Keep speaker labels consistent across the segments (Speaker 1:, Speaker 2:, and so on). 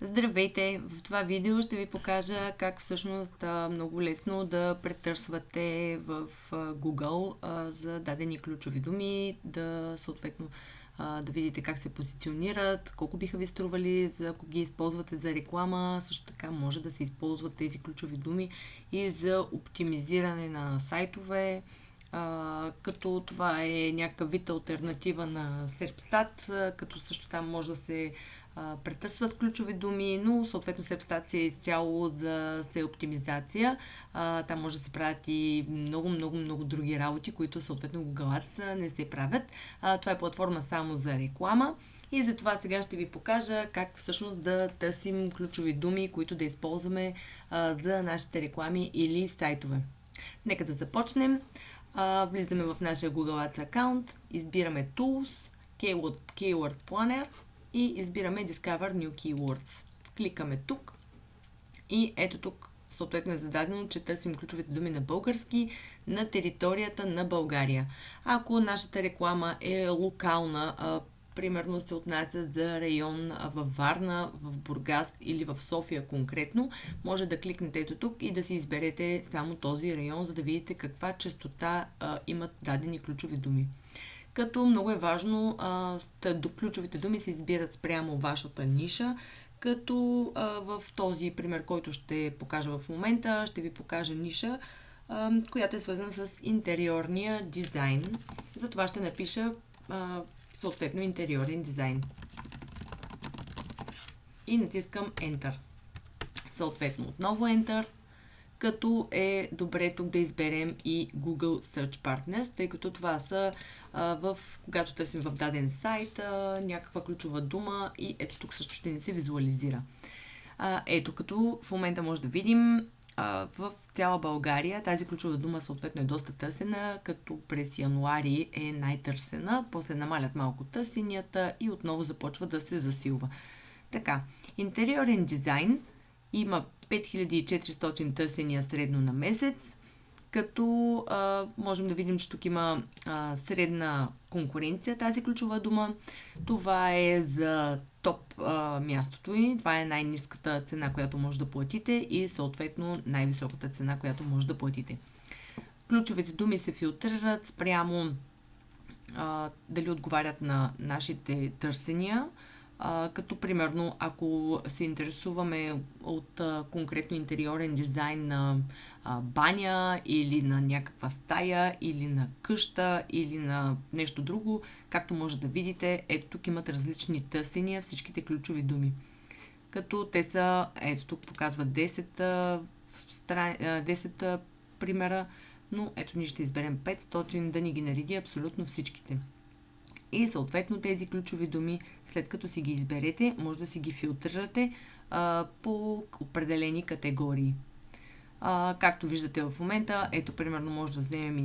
Speaker 1: Здравейте! В това видео ще ви покажа как всъщност много лесно да претърсвате в Google за дадени ключови думи, да съответно да видите как се позиционират, колко биха ви стрували, ако ги използвате за реклама. Също така може да се използват тези ключови думи и за оптимизиране на сайтове, като това е някакъв вид алтернатива на Serpstat, като също там може да се претъсват ключови думи, но съответно Serpstat е изцяло за SEO оптимизация. Там може да се правят и много други работи, които съответно Google Ads не се правят. Това е платформа само за реклама. И затова сега ще ви покажа как всъщност да търсим ключови думи, които да използваме за нашите реклами или сайтове. Нека да започнем. Влизаме в нашия Google Ads акаунт, избираме Tools, Keyword Planner и избираме Discover New Keywords. Кликаме тук и ето тук съответно е зададено, че търсим ключовите думи на български на територията на България. Ако нашата реклама е локална, примерно се отнася за район във Варна, в Бургас или в София конкретно, може да кликнете ето тук и да си изберете само този район, за да видите каква честота имат дадени ключови думи. Като много е важно, ключовите думи се избират спрямо вашата ниша, като в този пример, който ще покажа в момента, ще ви покажа ниша, която е свързана с интериорния дизайн. Затова ще напиша съответно интериорен дизайн. И натискам Enter. Съответно отново Enter, като е добре тук да изберем и Google Search Partners, тъй като това са когато търсим в даден сайт някаква ключова дума и ето тук също ще ни се визуализира. Ето като в момента може да видим в цяла България тази ключова дума съответно е доста търсена, като през януари е най-търсена, после намалят малко търсенията и отново започва да се засилва. Така, интериорен дизайн има 5400 търсения средно на месец, като можем да видим, че тук има средна конкуренция тази ключова дума. Това е за топ мястото и това е най-ниската цена, която може да платите и съответно най-високата цена, която може да платите. Ключовите думи се филтрират спрямо дали отговарят на нашите търсения. Като примерно, ако се интересуваме от конкретно интериорен дизайн на баня или на някаква стая или на къща или на нещо друго, както може да видите, ето тук имат различни търсения, всичките ключови думи. Като те са, ето тук показват 10 примера, но ето ние ще изберем 500 да ни ги нареди абсолютно всичките. И съответно тези ключови думи, след като си ги изберете, може да си ги филтрирате по определени категории. Както виждате в момента, ето примерно може да вземем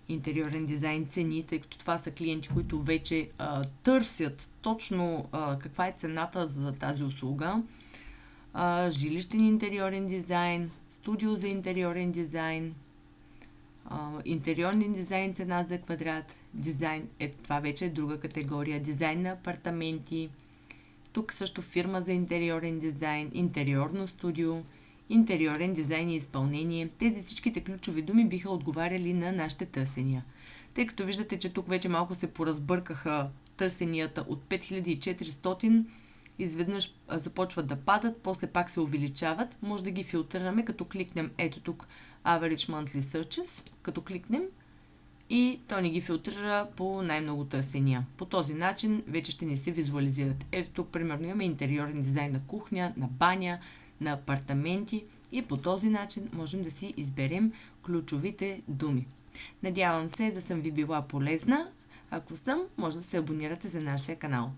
Speaker 1: интериорен дизайн цени, тъй като това са клиенти, които вече търсят точно каква е цената за тази услуга. Жилищен интериорен дизайн, студио за интериорен дизайн, интериорен дизайн цена за квадрат, дизайн, това вече е друга категория, дизайн на апартаменти, тук също фирма за интериорен дизайн, интериорно студио, интериорен дизайн и изпълнение. Тези всичките ключови думи биха отговаряли на нашите търсения. Тъй като виждате, че тук вече малко се поразбъркаха търсенията от 5400, изведнъж започват да падат, после пак се увеличават. Може да ги филтрираме, като кликнем ето тук Average Monthly Searches, като кликнем и той ни ги филтрира по най-много търсения. По този начин вече ще ни се визуализират. Ето тук примерно имаме интериорен дизайн на кухня, на баня, на апартаменти и по този начин можем да си изберем ключовите думи. Надявам се да съм ви била полезна. Ако съм, може да се абонирате за нашия канал.